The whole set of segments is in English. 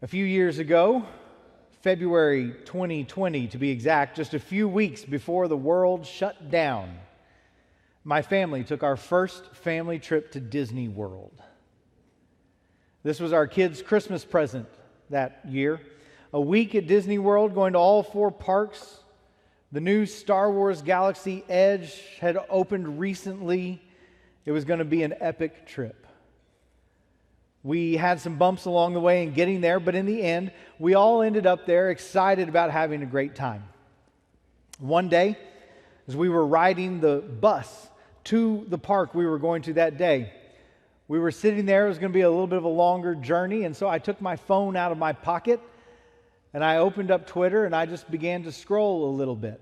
A few years ago, February 2020 to be exact, just a few weeks before the world shut down, my family took our first family trip to Disney World. This was our kids' Christmas present that year. A week at Disney World, going to all 4 parks. The new Star Wars Galaxy Edge had opened recently. It was going to be an epic trip. We had some bumps along the way in getting there, but in the end, we all ended up there excited about having a great time. One day, as we were riding the bus to the park we were going to that day, we were sitting there. It was going to be a little bit of a longer journey, and so I took my phone out of my pocket, and I opened up Twitter, and I just began to scroll a little bit.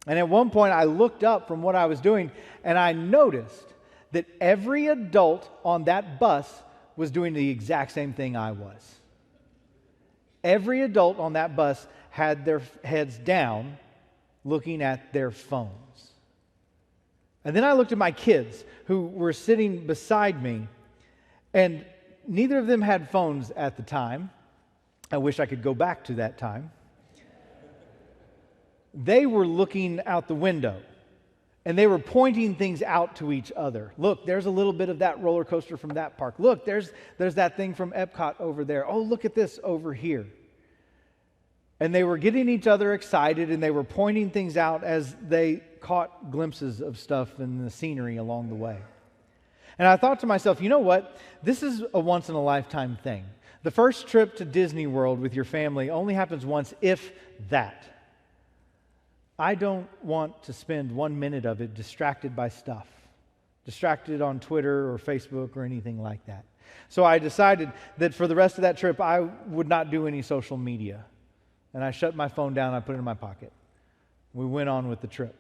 And at one point, I looked up from what I was doing, and I noticed that every adult on that bus was doing the exact same thing I was. Every adult on that bus had their heads down, looking at their phones. And then I looked at my kids who were sitting beside me, and neither of them had phones at the time. I wish I could go back to that time. They were looking out the window, and they were pointing things out to each other. Look, there's a little bit of that roller coaster from that park. Look, there's that thing from Epcot over there. Oh, look at this over here. And they were getting each other excited, and they were pointing things out as they caught glimpses of stuff in the scenery along the way. And I thought to myself, you know what? This is a once-in-a-lifetime thing. The first trip to Disney World with your family only happens once, if that. I don't want to spend 1 minute of it distracted by stuff, distracted on Twitter or Facebook or anything like that. So I decided that for the rest of that trip, I would not do any social media. And I shut my phone down, I put it in my pocket. We went on with the trip.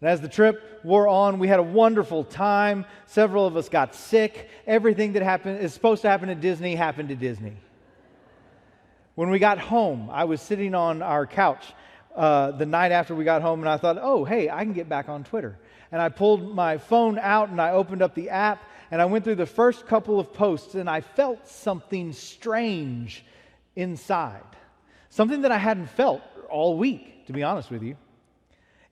And as the trip wore on, we had a wonderful time. Several of us got sick. Everything that is supposed to happen at Disney happened at Disney. When we got home, I was sitting on our couch the night after we got home, and I thought, oh, hey, I can get back on Twitter. And I pulled my phone out, and I opened up the app, and I went through the first couple of posts, and I felt something strange inside. Something that I hadn't felt all week, to be honest with you.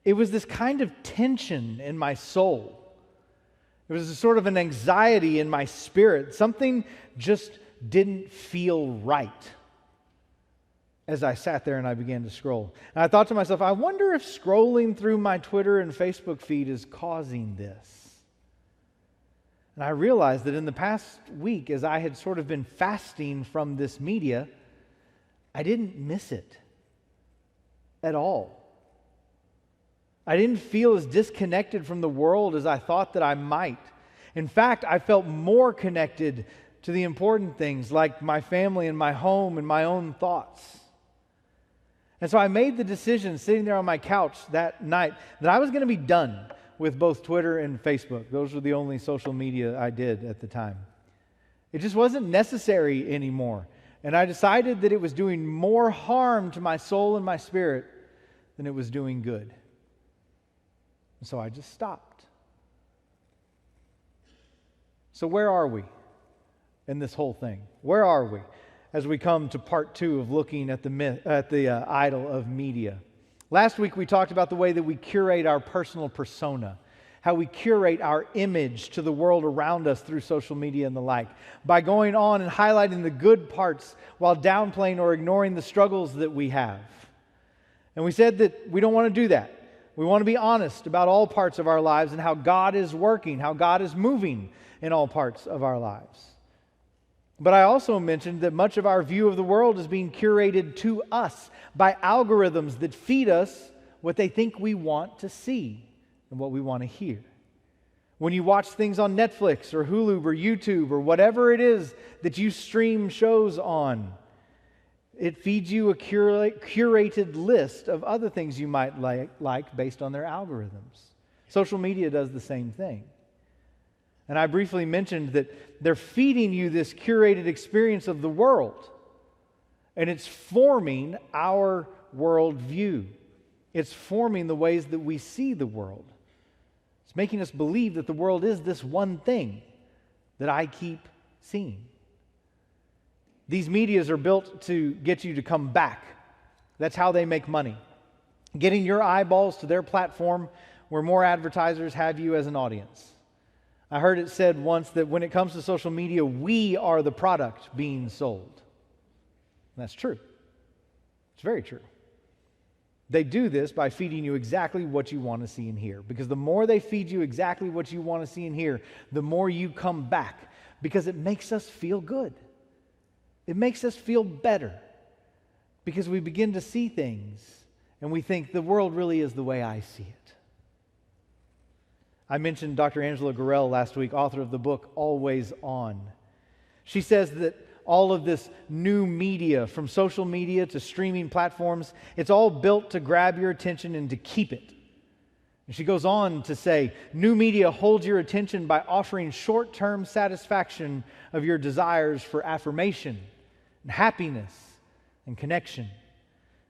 It was this kind of tension in my soul. It was a sort of an anxiety in my spirit. Something just didn't feel right as I sat there and I began to scroll. And I thought to myself, I wonder if scrolling through my Twitter and Facebook feed is causing this. And I realized that in the past week, as I had sort of been fasting from this media, I didn't miss it at all. I didn't feel as disconnected from the world as I thought that I might. In fact, I felt more connected to the important things like my family and my home and my own thoughts. And so I made the decision sitting there on my couch that night that I was going to be done with both Twitter and Facebook. Those were the only social media I did at the time. It just wasn't necessary anymore. And I decided that it was doing more harm to my soul and my spirit than it was doing good. And so I just stopped. So where are we in this whole thing? Where are we as we come to part 2 of looking at the idol of media? Last week we talked about the way that we curate our personal persona, how we curate our image to the world around us through social media and the like, by going on and highlighting the good parts while downplaying or ignoring the struggles that we have. And we said that we don't want to do that. We want to be honest about all parts of our lives and how God is working, how God is moving in all parts of our lives. But I also mentioned that much of our view of the world is being curated to us by algorithms that feed us what they think we want to see and what we want to hear. When you watch things on Netflix or Hulu or YouTube or whatever it is that you stream shows on, it feeds you a curated list of other things you might like based on their algorithms. Social media does the same thing. And I briefly mentioned that they're feeding you this curated experience of the world. And it's forming our worldview. It's forming the ways that we see the world. It's making us believe that the world is this one thing that I keep seeing. These medias are built to get you to come back. That's how they make money. Getting your eyeballs to their platform where more advertisers have you as an audience. I heard it said once that when it comes to social media, we are the product being sold. And that's true. It's very true. They do this by feeding you exactly what you want to see and hear. Because the more they feed you exactly what you want to see and hear, the more you come back. Because it makes us feel good. It makes us feel better. Because we begin to see things and we think the world really is the way I see it. I mentioned Dr. Angela Gorell last week, author of the book Always On. She says that all of this new media, from social media to streaming platforms, it's all built to grab your attention and to keep it. And she goes on to say, new media holds your attention by offering short-term satisfaction of your desires for affirmation and happiness and connection,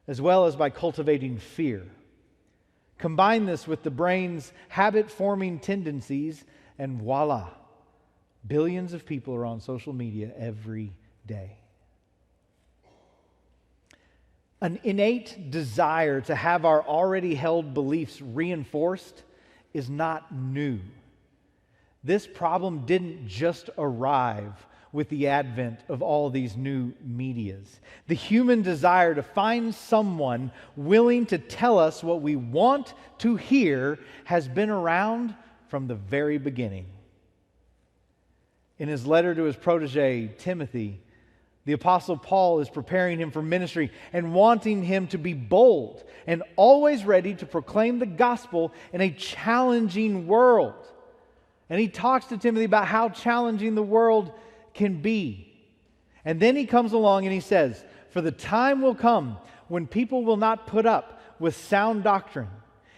as well as by cultivating fear. Combine this with the brain's habit-forming tendencies, and voila, billions of people are on social media every day. An innate desire to have our already held beliefs reinforced is not new. This problem didn't just arrive with the advent of all these new medias. The human desire to find someone willing to tell us what we want to hear has been around from the very beginning. In his letter to his protege, Timothy, the Apostle Paul is preparing him for ministry and wanting him to be bold and always ready to proclaim the gospel in a challenging world. And he talks to Timothy about how challenging the world can be. And then he comes along and he says, "For the time will come when people will not put up with sound doctrine.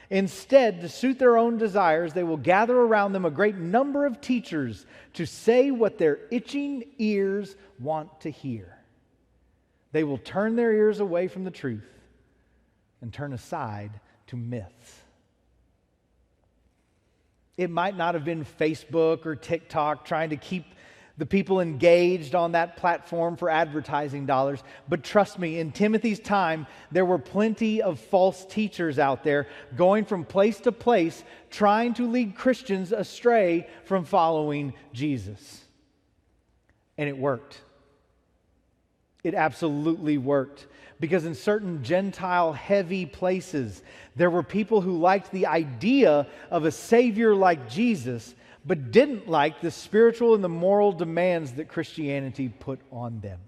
Instead, to suit their own desires, they will gather around them a great number of teachers to say what their itching ears want to hear. They will turn their ears away from the truth and turn aside to myths." It might not have been Facebook or TikTok trying to keep the people engaged on that platform for advertising dollars. But trust me, in Timothy's time, there were plenty of false teachers out there going from place to place trying to lead Christians astray from following Jesus. And it worked. It absolutely worked. Because in certain Gentile-heavy places, there were people who liked the idea of a Savior like Jesus, but didn't like the spiritual and the moral demands that Christianity put on them.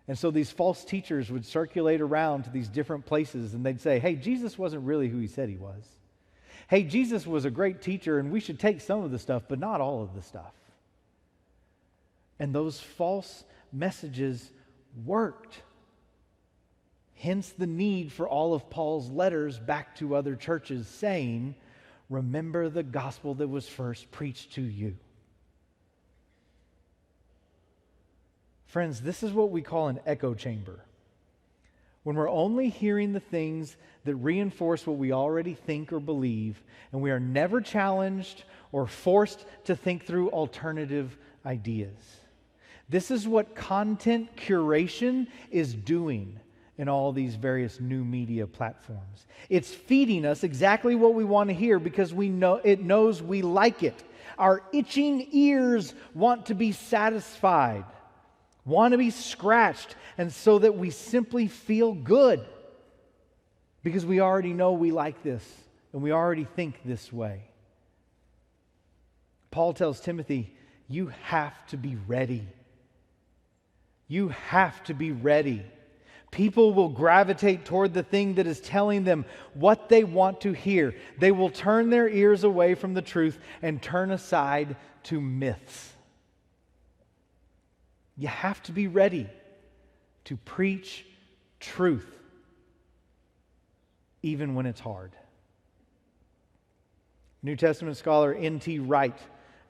And so these false teachers would circulate around to these different places and they'd say, "Hey, Jesus wasn't really who he said he was. Hey, Jesus was a great teacher and we should take some of the stuff, but not all of the stuff." And those false messages worked. Hence the need for all of Paul's letters back to other churches saying, "Remember the gospel that was first preached to you." Friends, this is what we call an echo chamber. When we're only hearing the things that reinforce what we already think or believe, and we are never challenged or forced to think through alternative ideas. This is what content curation is doing in all these various new media platforms. It's feeding us exactly what we want to hear because we know it knows we like it. Our itching ears want to be satisfied, want to be scratched, and so that we simply feel good because we already know we like this and we already think this way. Paul tells Timothy, you have to be ready. You have to be ready. People will gravitate toward the thing that is telling them what they want to hear. They will turn their ears away from the truth and turn aside to myths. You have to be ready to preach truth, even when it's hard. New Testament scholar N.T. Wright,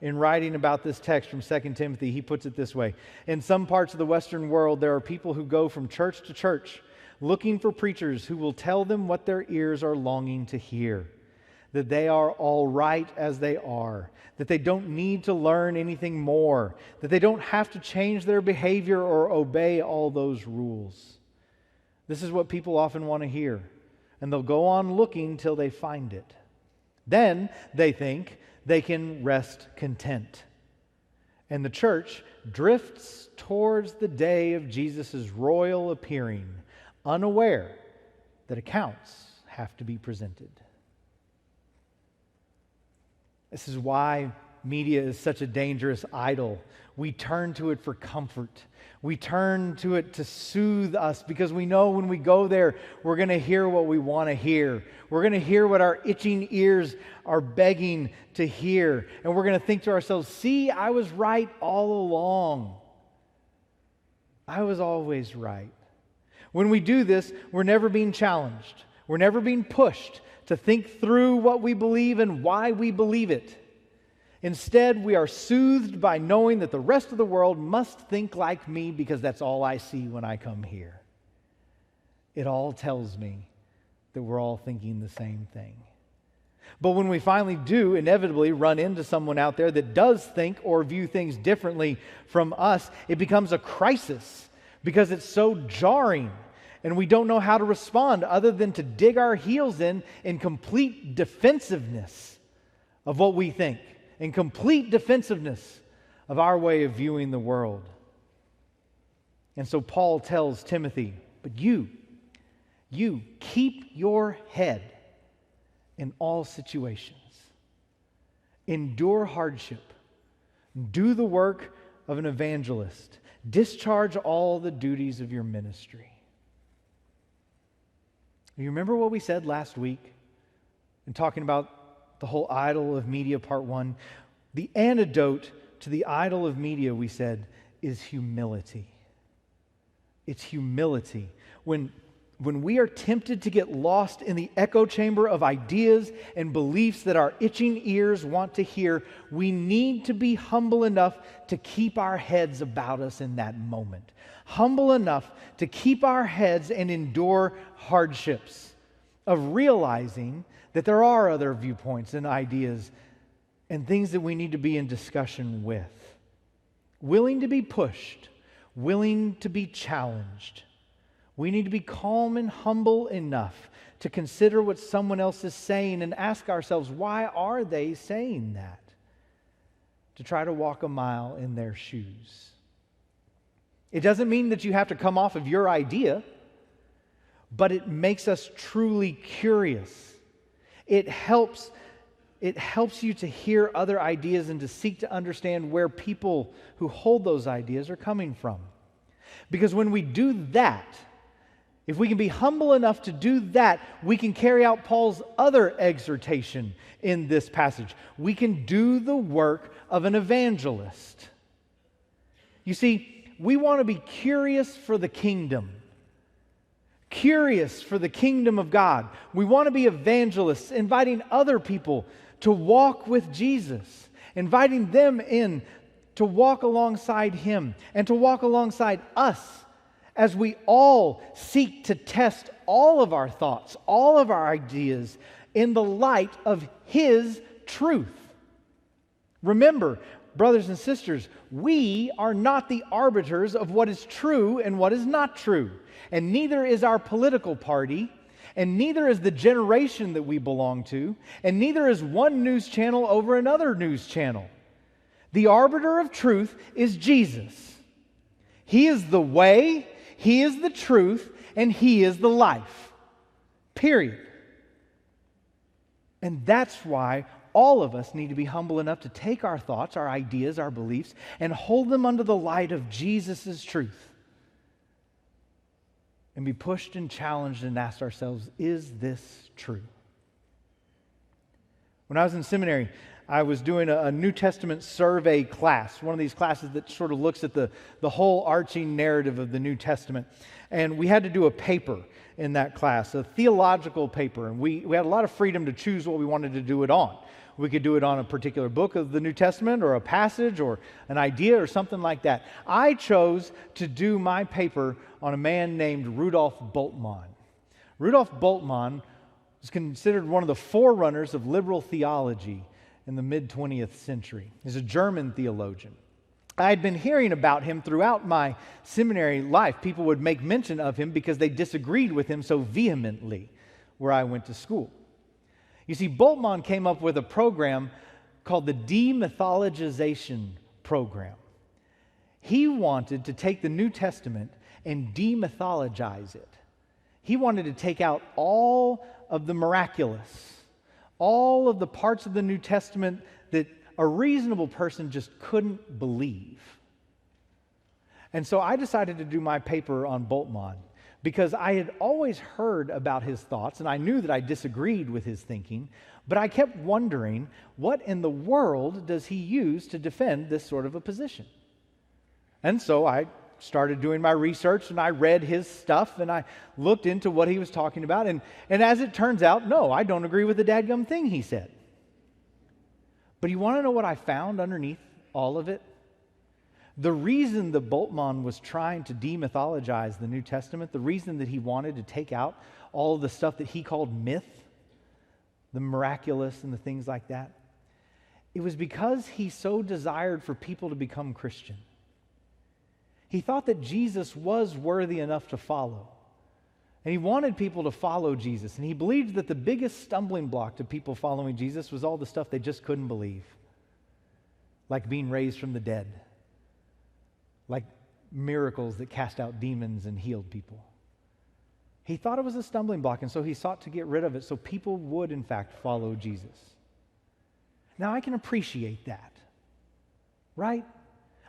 in writing about this text from 2 Timothy, he puts it this way: in some parts of the Western world, there are people who go from church to church looking for preachers who will tell them what their ears are longing to hear. that they are all right as they are, that they don't need to learn anything more, that they don't have to change their behavior or obey all those rules. This is what people often want to hear, and they'll go on looking till they find it. Then they think they can rest content. And the church drifts towards the day of Jesus' royal appearing, unaware that accounts have to be presented. This is why media is such a dangerous idol. We turn to it for comfort. We turn to it to soothe us because we know when we go there, we're going to hear what we want to hear. We're going to hear what our itching ears are begging to hear. And we're going to think to ourselves, see, I was right all along. I was always right. When we do this, we're never being challenged. We're never being pushed to think through what we believe and why we believe it. Instead, we are soothed by knowing that the rest of the world must think like me because that's all I see when I come here. It all tells me that we're all thinking the same thing. But when we finally do inevitably run into someone out there that does think or view things differently from us, it becomes a crisis because it's so jarring and we don't know how to respond other than to dig our heels in complete defensiveness of what we think, in complete defensiveness of our way of viewing the world. And so Paul tells Timothy, but you keep your head in all situations. Endure hardship. Do the work of an evangelist. Discharge all the duties of your ministry. You remember what we said last week in talking about the whole idol of media part 1? The antidote to the idol of media, we said, is humility. It's humility. When we are tempted to get lost in the echo chamber of ideas and beliefs that our itching ears want to hear, we need to be humble enough to keep our heads about us in that moment. Humble enough to keep our heads and endure hardships of realizing that there are other viewpoints and ideas and things that we need to be in discussion with. Willing to be pushed, willing to be challenged. We need to be calm and humble enough to consider what someone else is saying and ask ourselves, why are they saying that? To try to walk a mile in their shoes. It doesn't mean that you have to come off of your idea, but it makes us truly curious. It helps you to hear other ideas and to seek to understand where people who hold those ideas are coming from. Because when we do that, if we can be humble enough to do that, we can carry out Paul's other exhortation in this passage. We can do the work of an evangelist. You see, we want to be curious for the kingdom. Curious for the kingdom of God. We want to be evangelists, inviting other people to walk with Jesus, inviting them in to walk alongside Him and to walk alongside us as we all seek to test all of our thoughts, all of our ideas in the light of His truth. Remember, brothers and sisters, we are not the arbiters of what is true and what is not true. And neither is our political party, and neither is the generation that we belong to, and neither is one news channel over another news channel. The arbiter of truth is Jesus. He is the way, He is the truth, and He is the life. Period. And that's why all of us need to be humble enough to take our thoughts, our ideas, our beliefs, and hold them under the light of Jesus' truth. And be pushed and challenged and ask ourselves, is this true? When I was in seminary, I was doing a New Testament survey class, one of these classes that sort of looks at the whole arching narrative of the New Testament. And we had to do a paper in that class, a theological paper. And we had a lot of freedom to choose what we wanted to do it on. We could do it on a particular book of the New Testament or a passage or an idea or something like that. I chose to do my paper on a man named Rudolf Bultmann. Rudolf Bultmann was considered one of the forerunners of liberal theology in the mid-20th century. He's a German theologian. I had been hearing about him throughout my seminary life. People would make mention of him because they disagreed with him so vehemently where I went to school. You see, Bultmann came up with a program called the demythologization program. He wanted to take the New Testament and demythologize it. He wanted to take out all of the miraculous, all of the parts of the New Testament that a reasonable person just couldn't believe. And so I decided to do my paper on Bultmann because I had always heard about his thoughts and I knew that I disagreed with his thinking, but I kept wondering, what in the world does he use to defend this sort of a position? And so I started doing my research and I read his stuff and I looked into what he was talking about. And as it turns out, no, I don't agree with the dadgum thing he said. But you want to know what I found underneath all of it? The reason that Bultmann was trying to demythologize the New Testament, the reason that he wanted to take out all of the stuff that he called myth, the miraculous and the things like that, it was because he so desired for people to become Christian. He thought that Jesus was worthy enough to follow. And he wanted people to follow Jesus. And he believed that the biggest stumbling block to people following Jesus was all the stuff they just couldn't believe. Like being raised from the dead. Like miracles that cast out demons and healed people. He thought it was a stumbling block, and so he sought to get rid of it so people would, in fact, follow Jesus. Now, I can appreciate that. Right?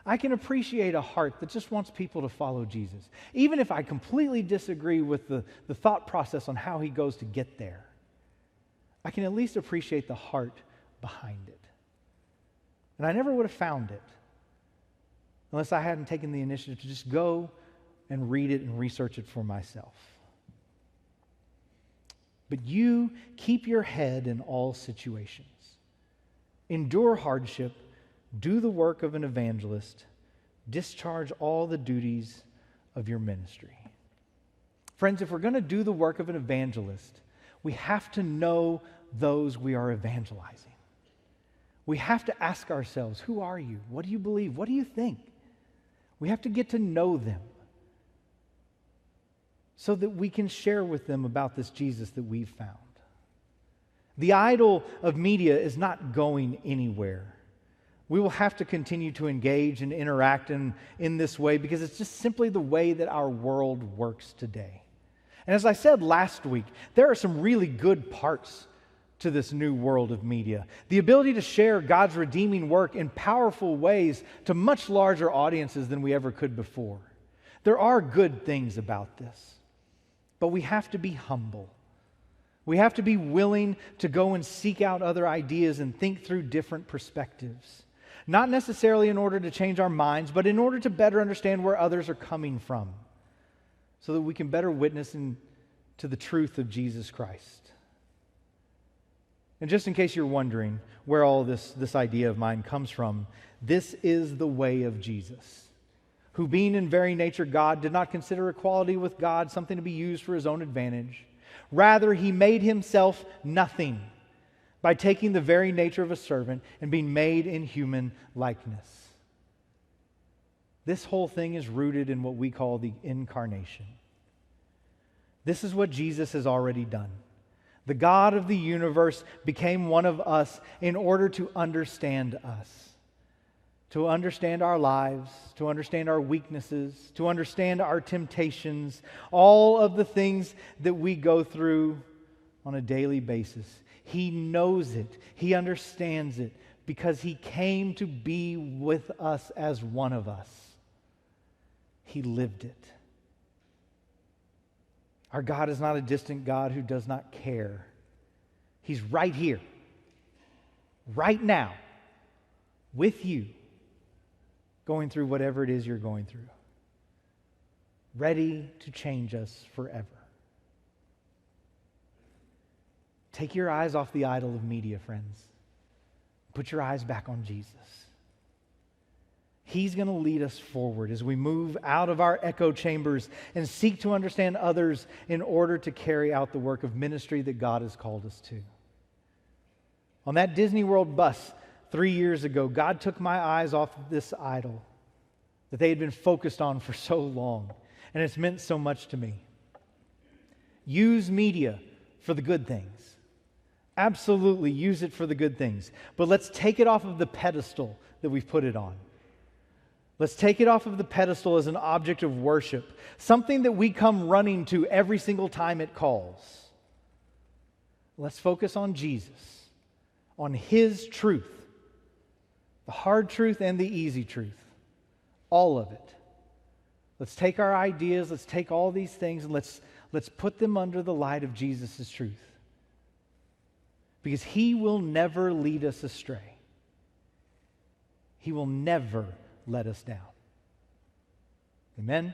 I can appreciate a heart that just wants people to follow Jesus, even if I completely disagree with the thought process on how he goes to get there. I can at least appreciate the heart behind it. And I never would have found it unless I hadn't taken the initiative to just go and read it and research it for myself. But you keep your head in all situations. Endure hardship. Do the work of an evangelist. Discharge all the duties of your ministry. Friends, if we're going to do the work of an evangelist, we have to know those we are evangelizing. We have to ask ourselves, who are you? What do you believe? What do you think? We have to get to know them so that we can share with them about this Jesus that we've found. The idol of media is not going anywhere. We will have to continue to engage and interact in this way because it's just simply the way that our world works today. And as I said last week, there are some really good parts to this new world of media. The ability to share God's redeeming work in powerful ways to much larger audiences than we ever could before. There are good things about this, but we have to be humble. We have to be willing to go and seek out other ideas and think through different perspectives. Not necessarily in order to change our minds, but in order to better understand where others are coming from, so that we can better witness to the truth of Jesus Christ. And just in case you're wondering where all this idea of mine comes from, this is the way of Jesus, who being in very nature God, did not consider equality with God something to be used for his own advantage. Rather, he made himself nothing by taking the very nature of a servant and being made in human likeness. This whole thing is rooted in what we call the incarnation. This is what Jesus has already done. The God of the universe became one of us in order to understand us, to understand our lives, to understand our weaknesses, to understand our temptations, all of the things that we go through on a daily basis. He knows it. He understands it because he came to be with us as one of us. He lived it. Our God is not a distant God who does not care. He's right here, right now, with you, going through whatever it is you're going through, ready to change us forever. Take your eyes off the idol of media, friends. Put your eyes back on Jesus. He's going to lead us forward as we move out of our echo chambers and seek to understand others in order to carry out the work of ministry that God has called us to. On that Disney World bus 3 years ago, God took my eyes off of this idol that they had been focused on for so long, and it's meant so much to me. Use media for the good things. Absolutely use it for the good things. But let's take it off of the pedestal that we've put it on. Let's take it off of the pedestal as an object of worship, something that we come running to every single time it calls. Let's focus on Jesus, on His truth, the hard truth and the easy truth, all of it. Let's take our ideas, let's take all these things, and let's put them under the light of Jesus' truth. Because He will never lead us astray. He will never let us down. Amen?